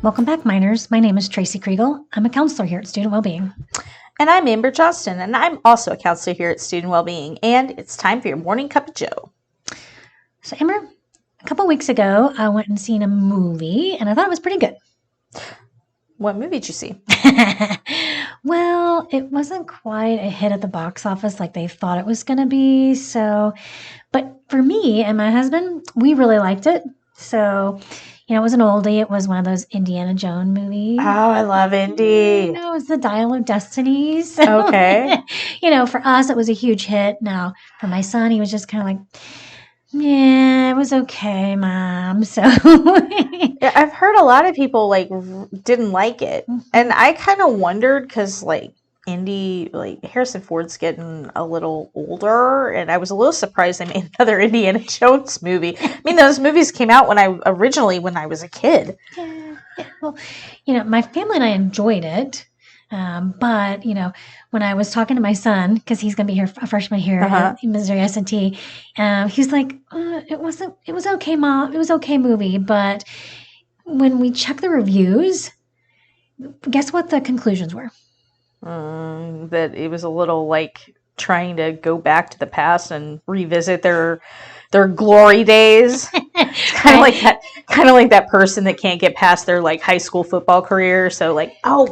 Welcome back, minors. My name is Tracy Kriegel. I'm a counselor here at Student Wellbeing. And I'm Amber Johnston, and I'm also a counselor here at Student Wellbeing. And it's time for your morning cup of joe. So, Amber, a couple weeks ago, I went and seen a movie, and I thought it was pretty good. What movie did you see? Well, it wasn't quite a hit at the box office like they thought it was going to be. But for me and my husband, we really liked it. So, it was an oldie. It was one of those Indiana Jones movies. Oh, I love Indy. It was the Dial of Destiny. So, okay. For us, it was a huge hit. Now, for my son, he was just kind of like, yeah, it was okay, Mom. So yeah, I've heard a lot of people didn't like it, and I kind of wondered because Indy, Harrison Ford's getting a little older, and I was a little surprised they made another Indiana Jones movie. I mean, those movies came out when I was a kid. Yeah. Well, my family and I enjoyed it. But when I was talking to my son, because he's going to be here a freshman here at Missouri S&T, he's like, it was okay, Mom. It was okay movie. But when we checked the reviews, guess what the conclusions were? That it was a little trying to go back to the past and revisit their glory days. It's kind of like that person that can't get past their high school football career. So Al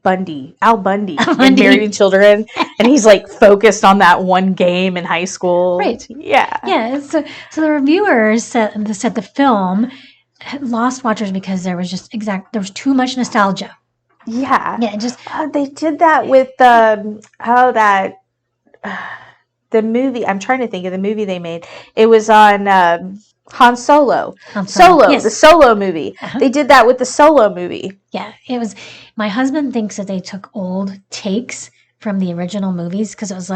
Bundy in Married with Children, and he's focused on that one game in high school. Right. Yeah. Yeah. So the reviewers said the film lost watchers because there was too much nostalgia. Yeah. Yeah. They did that with the movie. I'm trying to think of the movie they made. It was on Han Solo. Yes. The Solo movie. They did that with the Solo movie. Yeah, it was. My husband thinks that they took old takes from the original movies because it was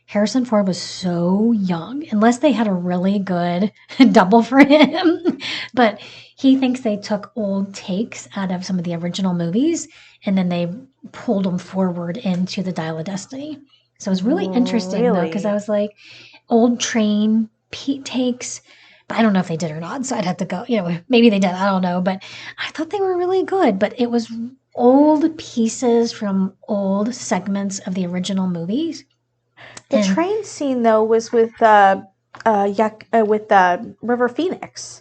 Harrison Ford was so young, unless they had a really good double for him. But he thinks they took old takes out of some of the original movies and then they pulled them forward into the Dial of Destiny. So it was really interesting, though, because I was old train takes. But I don't know if they did or not, so I'd have to go. Maybe they did. I don't know. But I thought they were really good. But it was old pieces from old segments of the original movies. The train scene, though, was with River Phoenix.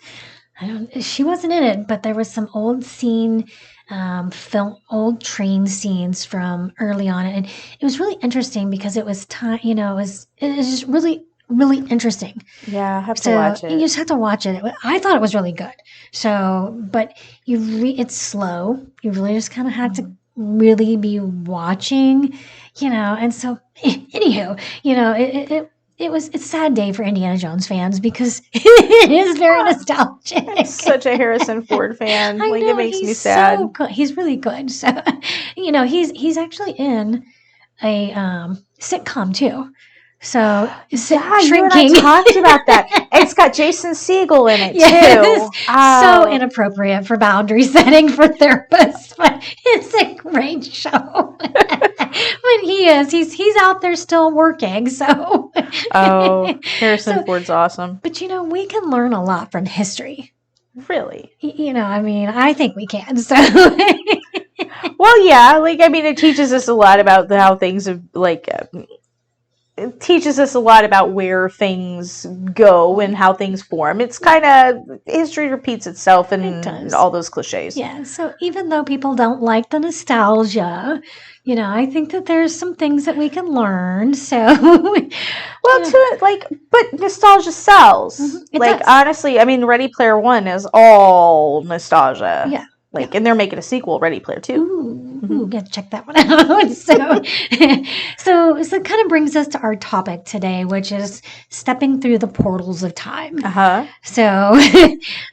She wasn't in it, but there was some old scene, old train scenes from early on, and it was really interesting because it was time. It was just really, really interesting. Yeah, I have to watch it. You just have to watch it. I thought it was really good. So, but it's slow. You really just kind of have to really be watching, and so anywho, it's a sad day for Indiana Jones fans because it is very nostalgic. I'm such a Harrison Ford fan. I know, it makes me sad. So good. He's really good. So, he's actually in a sitcom too. So, Shrinking. You and I talked about that. It's got Jason Segel in it too. So inappropriate for boundary setting for therapists, but it's a great show. But he's out there still working. So, Harrison Ford's awesome. But we can learn a lot from history. Really? I think we can. So. Well, yeah. It teaches us a lot about how things have it teaches us a lot about where things go and how things form. It's kind of, history repeats itself and all those cliches. Yeah, so even though people don't like the nostalgia, I think that there's some things that we can learn. So, but nostalgia sells. Does. Honestly, Ready Player One is all nostalgia. Yeah. And they're making a sequel, Ready Player 2. Ooh, got to check that one out. So it kind of brings us to our topic today, which is stepping through the portals of time. So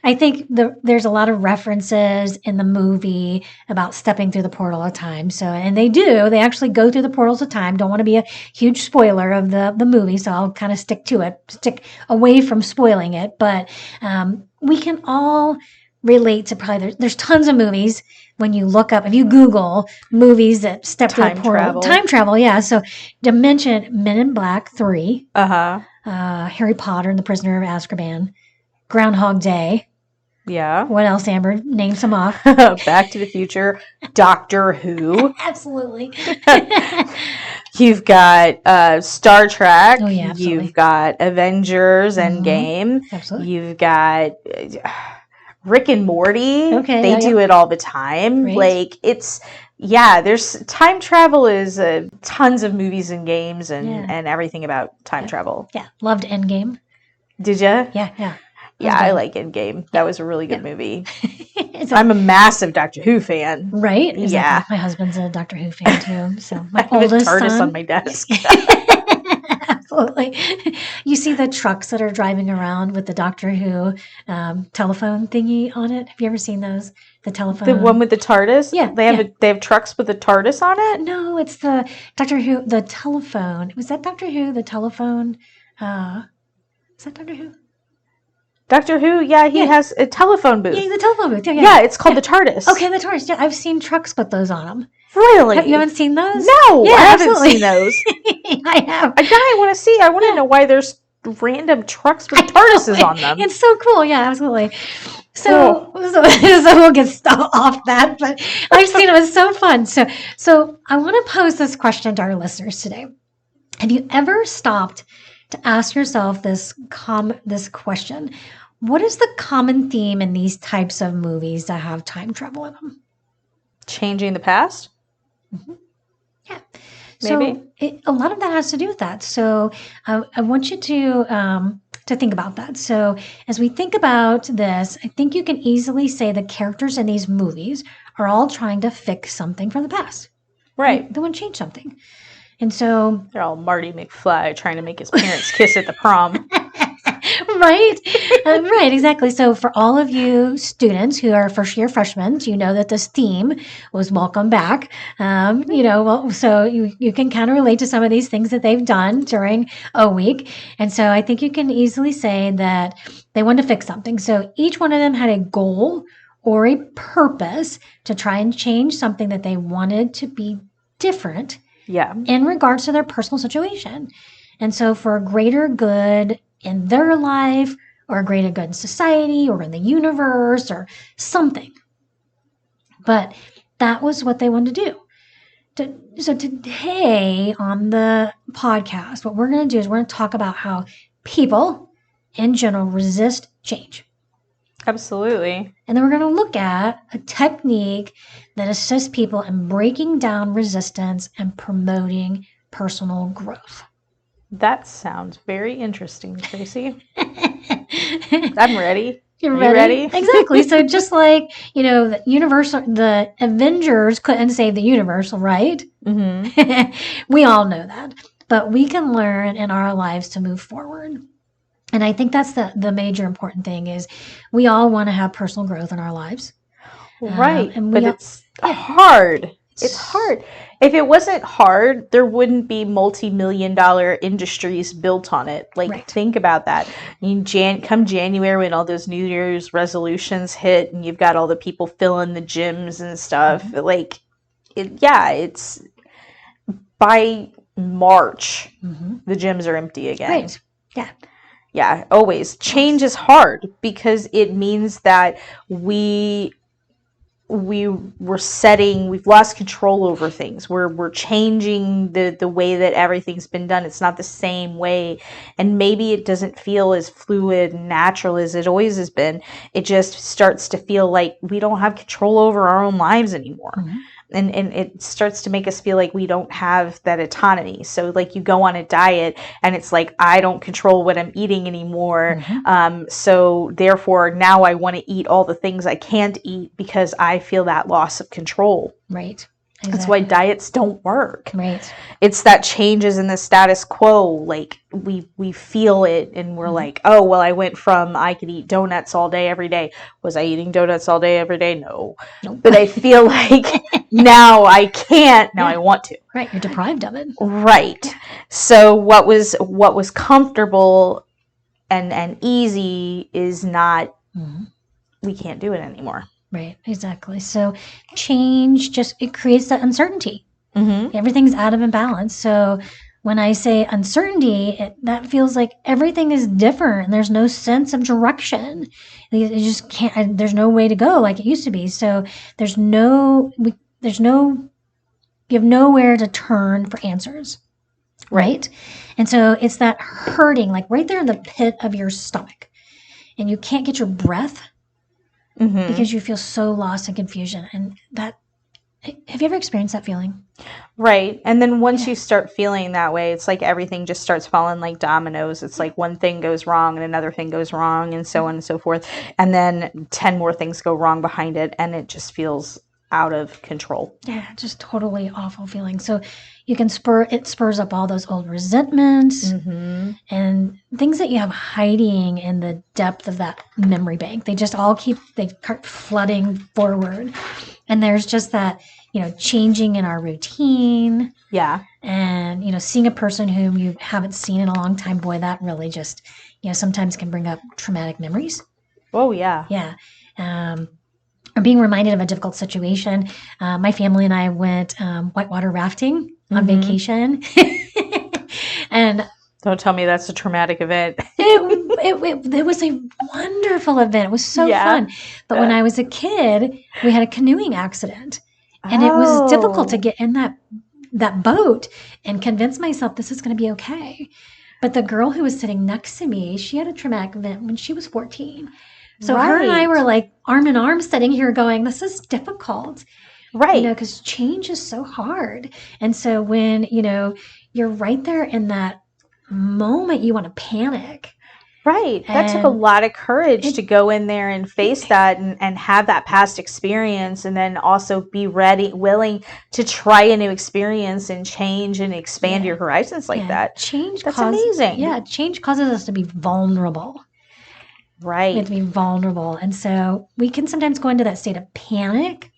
I think there's a lot of references in the movie about stepping through the portal of time. So, and they actually go through the portals of time. Don't want to be a huge spoiler of the movie, so I'll kind of stick away from spoiling it. But we can all relate to there's tons of movies when you look up, if you Google movies that step through the portal. Time travel, yeah. So to mention Men in Black 3, Harry Potter and the Prisoner of Azkaban, Groundhog Day, Yeah. What else, Amber? Name some off. Back to the Future, Doctor Who. Absolutely. You've got Star Trek. Oh, yeah, absolutely. You've got Avengers Endgame. Absolutely. You've got Rick and Morty. Okay. They do it all the time. Right. Like, it's, there's time travel is tons of movies and games and everything about time travel. Yeah. Loved Endgame. Did you? Yeah. Yeah, I like Endgame. That was a really good movie. I'm a massive Doctor Who fan. Right? Exactly. Yeah. My husband's a Doctor Who fan too. So my I have oldest a TARDIS son. on my desk. Absolutely. You see the trucks that are driving around with the Doctor Who telephone thingy on it. Have you ever seen those? The telephone. The one with the TARDIS? Yeah. They have trucks with the TARDIS on it? No, it's the Doctor Who, the telephone. Was that Doctor Who, the telephone? Is that Doctor Who? Doctor Who, he has a telephone booth. Yeah, the telephone booth. Yeah, it's called the TARDIS. Okay, the TARDIS. Yeah, I've seen trucks with those on them. Really? You haven't seen those? No, yeah, I haven't absolutely. seen those. I have. I want to see. I want to know why there's random trucks with TARDISes on them. It's so cool. Yeah, absolutely. So we'll get off that, but I've seen it. It was so fun. So I want to pose this question to our listeners today. Have you ever stopped to ask yourself this question? What is the common theme in these types of movies that have time travel in them? Changing the past? Mm-hmm. Yeah. Maybe. So a lot of that has to do with that. So I want you to think about that. So as we think about this, I think you can easily say the characters in these movies are all trying to fix something from the past. Right. They want to change something. And so they're all Marty McFly trying to make his parents kiss at the prom. Right? Right, exactly. So for all of you students who are first-year freshmen, you know that this theme was welcome back. So you can kind of relate to some of these things that they've done during a week. And so I think you can easily say that they wanted to fix something. So each one of them had a goal or a purpose to try and change something that they wanted to be different in regards to their personal situation. And so for a greater good in their life or a greater good in society or in the universe or something. But that was what they wanted to do. So today on the podcast, what we're going to do is we're going to talk about how people in general resist change. Absolutely. And then we're going to look at a technique that assists people in breaking down resistance and promoting personal growth. That sounds very interesting, Tracy. I'm ready. You're ready? Exactly. So just like, the Avengers couldn't save the universe, right? Mm-hmm. We all know that. But we can learn in our lives to move forward. And I think that's the major important thing is we all want to have personal growth in our lives. Right. But it's hard. It's hard. If it wasn't hard, there wouldn't be multi-million-dollar industries built on it. Think about that. Come January when all those New Year's resolutions hit and you've got all the people filling the gyms and stuff. Mm-hmm. It's by March, the gyms are empty again. Right. Yeah. Yeah, always. Change is hard because it means that we've lost control over things. We're changing the way that everything's been done. It's not the same way. And maybe it doesn't feel as fluid and natural as it always has been. It just starts to feel like we don't have control over our own lives anymore. Mm-hmm. And it starts to make us feel like we don't have that autonomy. So you go on a diet and it's like, I don't control what I'm eating anymore. Mm-hmm. So therefore now I want to eat all the things I can't eat because I feel that loss of control. Right. Exactly. That's why diets don't work. Right. It's that changes in the status quo. We feel it and we're like, oh, well, I went from I could eat donuts all day, every day. Was I eating donuts all day, every day? No. Nope. But I feel like now I can't. Now I want to. Right. You're deprived of it. Right. So what was comfortable and easy is not, we can't do it anymore. Right, exactly. So change it creates that uncertainty. Mm-hmm. Everything's out of balance. So when I say uncertainty, that feels like everything is different and there's no sense of direction. You just can't, there's no way to go like it used to be. So you have nowhere to turn for answers. Right? And so it's that hurting, like right there in the pit of your stomach. And you can't get your breath because you feel so lost in confusion. And have you ever experienced that feeling? Right. And then once you start feeling that way, it's like everything just starts falling like dominoes. It's like one thing goes wrong and another thing goes wrong and so on and so forth. And then 10 more things go wrong behind it. And it just feels out of control. Yeah, just totally awful feeling. So you can spurs up all those old resentments and things that you have hiding in the depth of that memory bank. They just all keep flooding forward. And there's just that, changing in our routine. Yeah. And, seeing a person whom you haven't seen in a long time, boy, that really just, sometimes can bring up traumatic memories. Oh, yeah. Yeah. Or being reminded of a difficult situation. My family and I went whitewater rafting on vacation. And don't tell me that's a traumatic event. It was a wonderful event. It was so fun. But when I was a kid, we had a canoeing accident. And it was difficult to get in that boat and convince myself this is going to be okay. But the girl who was sitting next to me, she had a traumatic event when she was 14. So her and I were like arm in arm sitting here going, this is difficult. Right. Because change is so hard. And so when, you're right there in that moment, you want to panic. Right. That took a lot of courage to go in there and face that and have that past experience, and then also be willing to try a new experience and change and expand your horizons like that. That's amazing. Yeah. Change causes us to be vulnerable. Right. We have to be vulnerable. And so we can sometimes go into that state of panic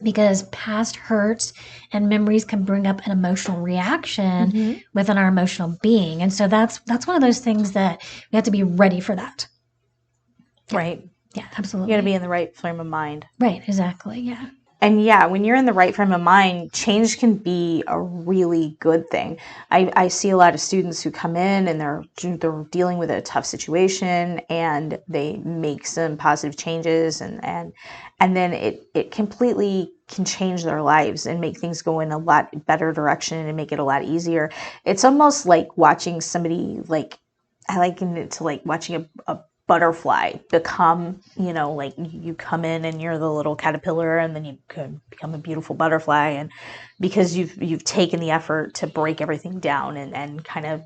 because past hurts and memories can bring up an emotional reaction within our emotional being. And so that's one of those things that we have to be ready for that. Right. Yeah, absolutely. You got to be in the right frame of mind. Right, exactly. Yeah. And when you're in the right frame of mind, change can be a really good thing. I see a lot of students who come in and they're dealing with a tough situation and they make some positive changes and then it completely can change their lives and make things go in a lot better direction and make it a lot easier. It's almost like watching somebody, I liken it to like watching a butterfly become, like you come in and you're the little caterpillar and then you could become a beautiful butterfly, and because you've taken the effort to break everything down and kind of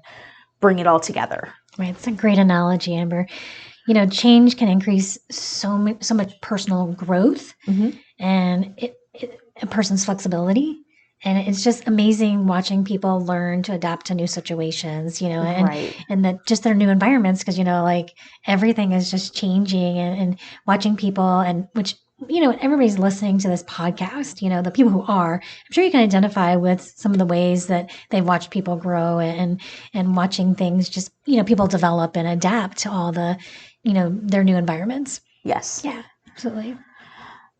bring it all together. Right. It's a great analogy, Amber. Change can increase so much personal growth and a person's flexibility. And it's just amazing watching people learn to adapt to new situations, and that just their new environments, because, everything is just changing and watching people, and which, everybody's listening to this podcast, the people who are, I'm sure you can identify with some of the ways that they've watched people grow and watching things just, people develop and adapt to all the, their new environments. Yes. Yeah, absolutely.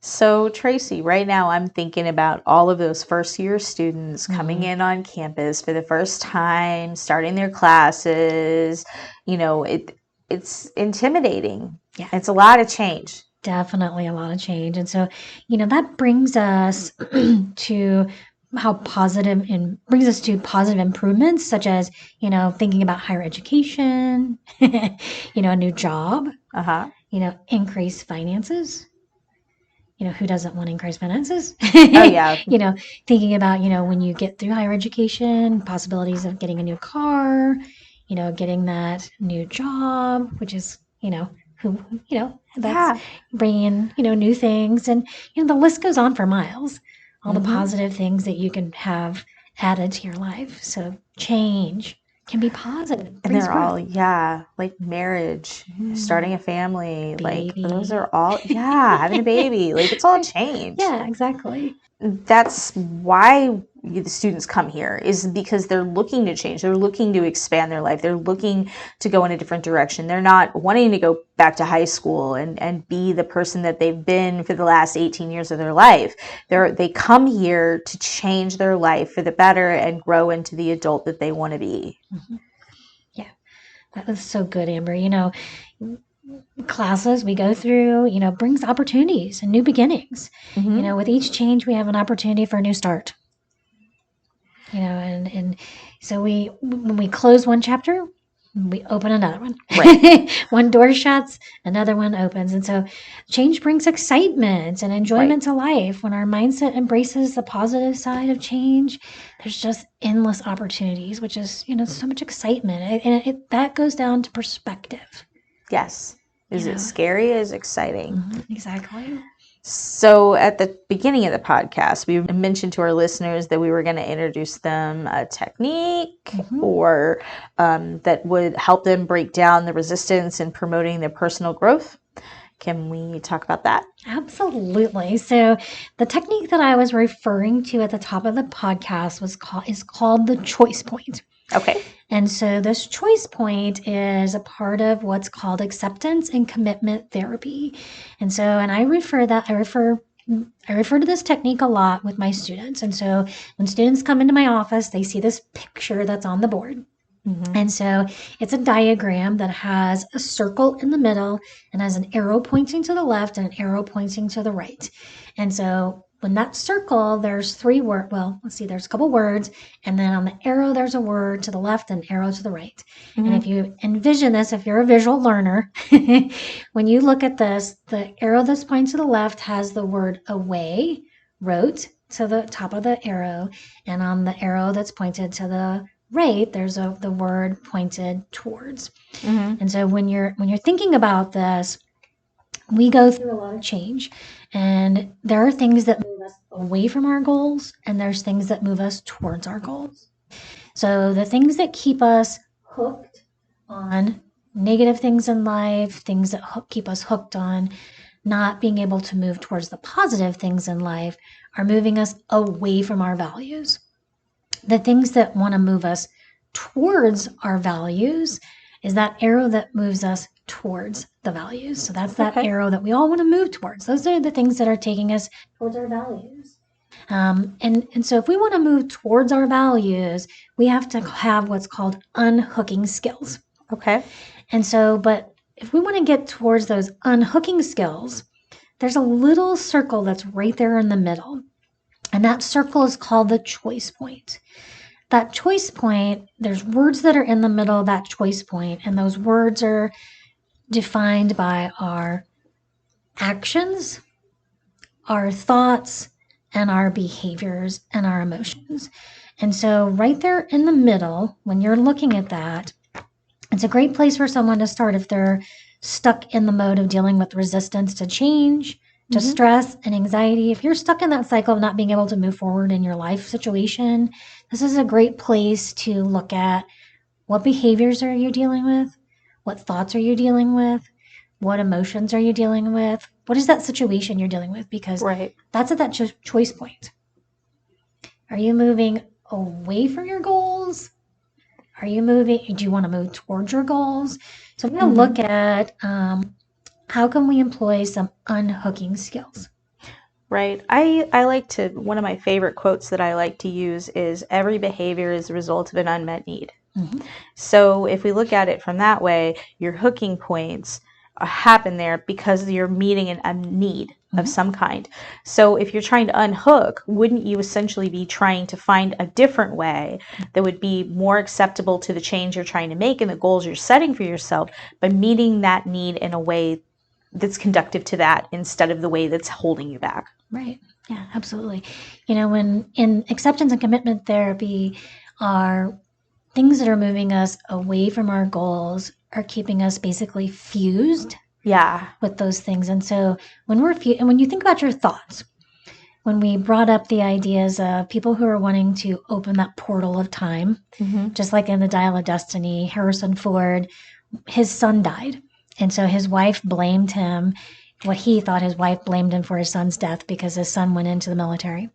So, Tracy, right now I'm thinking about all of those first year students coming in on campus for the first time, starting their classes. It's intimidating. Yeah. It's a lot of change. Definitely a lot of change. And so, that brings us to brings us to positive improvements, such as, thinking about higher education, a new job, increased finances. Who doesn't want increased finances? Oh, yeah. Thinking about, when you get through higher education, possibilities of getting a new car, getting that new job, which is, that's bringing in, new things. And, the list goes on for miles, all the positive things that you can have added to your life. So change can be positive. And they're all, like marriage, starting a family, baby. Like those are all, having a baby, like it's all change. Yeah, exactly. That's why the students come here is because they're looking to change. They're looking to expand their life. They're looking to go in a different direction. They're not wanting to go back to high school and be the person that they've been for the last 18 years of their life. They come here to change their life for the better and grow into the adult that they want to be. Mm-hmm. Yeah, that was so good, Amber. Classes we go through, brings opportunities and new beginnings. Mm-hmm. With each change, we have an opportunity for a new start. And so when we close one chapter, we open another one. Right. One door shuts, another one opens. And so change brings excitement and enjoyment to life. When our mindset embraces the positive side of change, there's just endless opportunities, which is, so much excitement. And that goes down to perspective. Yes. Is it scary? Is exciting? Mm-hmm. Exactly. So at the beginning of the podcast, we mentioned to our listeners that we were going to introduce them a technique or that would help them break down the resistance in promoting their personal growth. Can we talk about that? Absolutely. So the technique that I was referring to at the top of the podcast is called the choice point. Okay. And so this choice point is a part of what's called acceptance and commitment therapy. And I refer to this technique a lot with my students. And so when students come into my office, they see this picture that's on the board. Mm-hmm. And so it's a diagram that has a circle in the middle and has an arrow pointing to the left and an arrow pointing to the right. And so when that circle, there's three words. Well, let's see, there's a couple words. And then on the arrow, there's a word to the left and an arrow to the right. Mm-hmm. And if you envision this, if you're a visual learner, when you look at this, the arrow that's pointing to the left has the word away, wrote to the top of the arrow. And on the arrow that's pointed to the right, there's the word pointed towards. Mm-hmm. And so when you're thinking about this, we go through a lot of change, and there are things that move us away from our goals, and there's things that move us towards our goals. So the things that keep us hooked on negative things in life, things that keep us hooked on not being able to move towards the positive things in life, are moving us away from our values. The things that want to move us towards our values is that arrow that moves us towards the values. So that's that arrow that we all want to move towards. Those are the things that are taking us towards our values. And so if we want to move towards our values, we have to have what's called unhooking skills. Okay. And so, but if we want to get towards those unhooking skills, there's a little circle that's right there in the middle. And that circle is called the choice point. That choice point, there's words that are in the middle of that choice point, and those words are defined by our actions, our thoughts, and our behaviors and our emotions. And so right there in the middle, when you're looking at that, it's a great place for someone to start if they're stuck in the mode of dealing with resistance to change, to stress and anxiety. If you're stuck in that cycle of not being able to move forward in your life situation, this is a great place to look at what behaviors are you dealing with? What thoughts are you dealing with? What emotions are you dealing with? What is that situation you're dealing with? Because that's at that choice point. Are you moving away from your goals? Do you want to move towards your goals? So we're going to look at how can we employ some unhooking skills? Right. One of my favorite quotes that I like to use is every behavior is the result of an unmet need. Mm-hmm. So if we look at it from that way, your hooking points happen there because you're meeting a need of some kind. So if you're trying to unhook, wouldn't you essentially be trying to find a different way that would be more acceptable to the change you're trying to make and the goals you're setting for yourself, but meeting that need in a way that's conductive to that instead of the way that's holding you back? Right. Yeah, absolutely. When in acceptance and commitment therapy, are things that are moving us away from our goals are keeping us basically fused with those things. And so when when you think about your thoughts, when we brought up the ideas of people who are wanting to open that portal of time, just like in the Dial of Destiny, Harrison Ford, his son died. And so his wife blamed him. He thought his wife blamed him for his son's death because his son went into the military.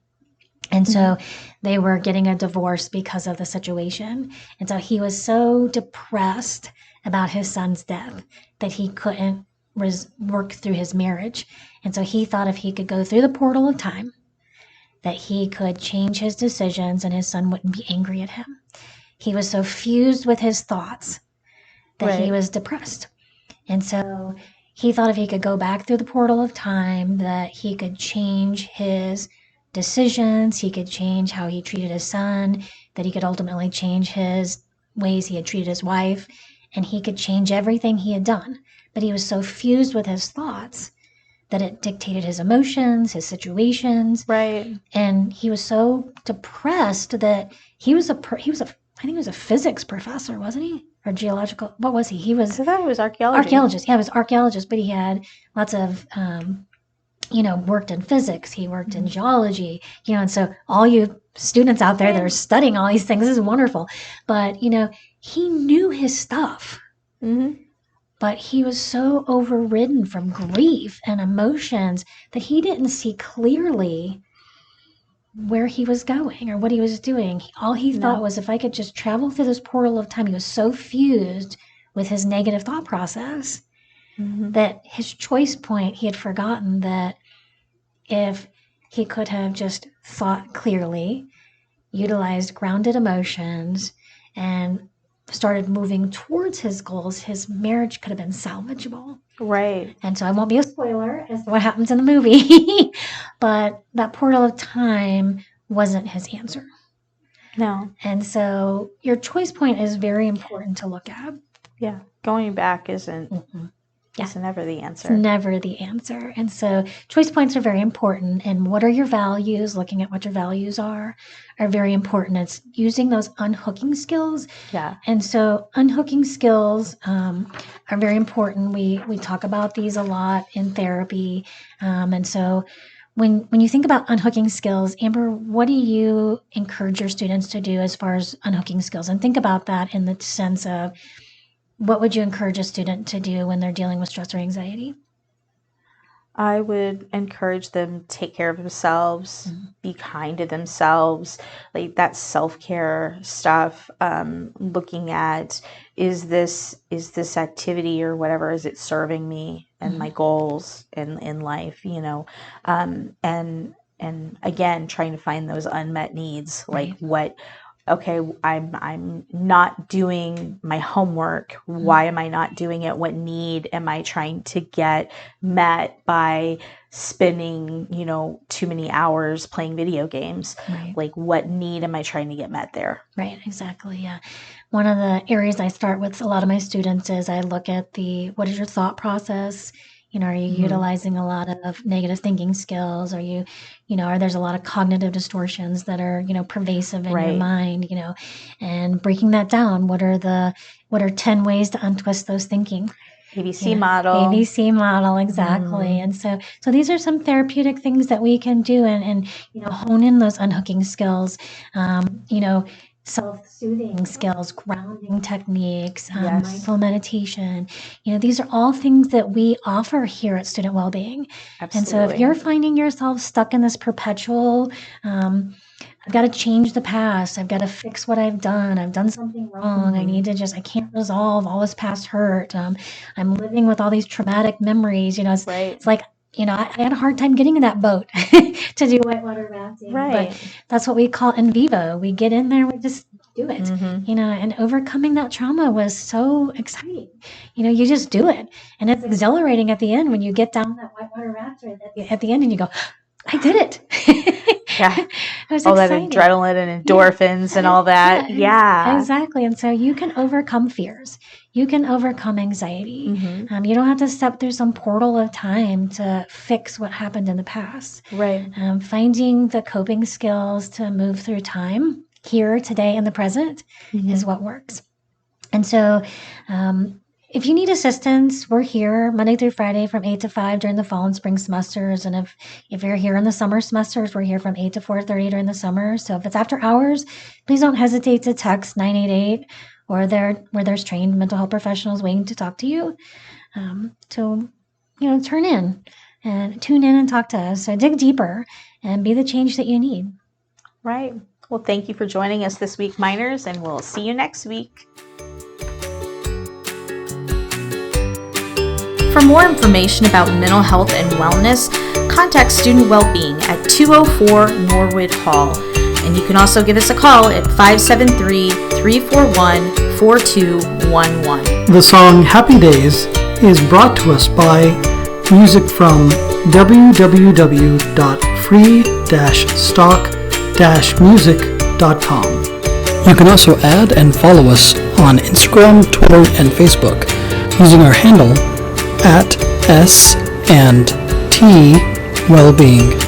And so they were getting a divorce because of the situation. And so he was so depressed about his son's death that he couldn't work through his marriage. And so he thought if he could go through the portal of time, that he could change his decisions and his son wouldn't be angry at him. He was so fused with his thoughts that he was depressed. And so he thought if he could go back through the portal of time, that he could change his decisions, he could change how he treated his son, that he could ultimately change his ways he had treated his wife, and he could change everything he had done. But he was so fused with his thoughts that it dictated his emotions, his situations. Right. And he was so depressed that I think he was a physics professor, wasn't he? Or geological, what was he? I thought it was archaeology. Archaeologist. Yeah, he was archaeologist, but he had lots of, worked in physics. He worked in geology, and so all you students out there that are studying all these things, this is wonderful. But, he knew his stuff. Mm-hmm. But he was so overridden from grief and emotions that he didn't see clearly where he was going or what he was doing. All he thought was, if I could just travel through this portal of time, he was so fused with his negative thought process that his choice point, he had forgotten that if he could have just thought clearly, utilized grounded emotions, and started moving towards his goals, his marriage could have been salvageable. Right. And so I won't be a spoiler as to what happens in the movie, but that portal of time wasn't his answer. No. And so your choice point is very important to look at. Yeah. Going back isn't never the answer. It's never the answer. And so choice points are very important. And what are your values? Looking at what your values are very important. It's using those unhooking skills. Yeah. And so unhooking skills are very important. We talk about these a lot in therapy. And so when you think about unhooking skills, Amber, what do you encourage your students to do as far as unhooking skills? And think about that in the sense of, what would you encourage a student to do when they're dealing with stress or anxiety? I would encourage them to take care of themselves, be kind to themselves, like that self-care stuff, looking at, is this activity or whatever, is it serving me and my goals in life, and again, trying to find those unmet needs, like okay, I'm not doing my homework. Why am I not doing it? What need am I trying to get met by spending, too many hours playing video games? Right. Like, what need am I trying to get met there? Right, exactly. Yeah. One of the areas I start with a lot of my students is I look at what is your thought process? Are you utilizing a lot of negative thinking skills? Are you, there's a lot of cognitive distortions that are, pervasive in your mind, and breaking that down. What are 10 ways to untwist those thinking? ABC model. ABC model, exactly. And so these are some therapeutic things that we can do and hone in those unhooking skills, self-soothing skills, grounding techniques, mindful meditation. These are all things that we offer here at Student Wellbeing. Absolutely. And so if you're finding yourself stuck in this perpetual, I've got to change the past. I've got to fix what I've done. I've done something wrong. I can't resolve all this past hurt. I'm living with all these traumatic memories. It's like, I had a hard time getting in that boat to do whitewater rafting. Right. But that's what we call in vivo. We get in there, we just do it, and overcoming that trauma was so exciting. You just do it. And it's exhilarating at the end when you get down that whitewater raft at the end and you go, I did it. Yeah. It was all exciting. That adrenaline and endorphins and all that. Yeah. Exactly. And so you can overcome fears. You can overcome anxiety. You don't have to step through some portal of time to fix what happened in the past. Right. Finding the coping skills to move through time here, today, in the present is what works. And so if you need assistance, we're here Monday through Friday from 8 to 5 during the fall and spring semesters. And if you're here in the summer semesters, we're here from 8 to 4:30 during the summer. So if it's after hours, please don't hesitate to text 988 or where there's trained mental health professionals waiting to talk to you. To tune in and talk to us. So dig deeper and be the change that you need. Right. Well, thank you for joining us this week, Miners, and we'll see you next week. For more information about mental health and wellness, contact Student Wellbeing at 204 Norwood Hall. And you can also give us a call at 573-341-4211. The song Happy Days is brought to us by music from www.free-stock-music.com. You can also add and follow us on Instagram, Twitter, and Facebook using our handle at S&T Wellbeing.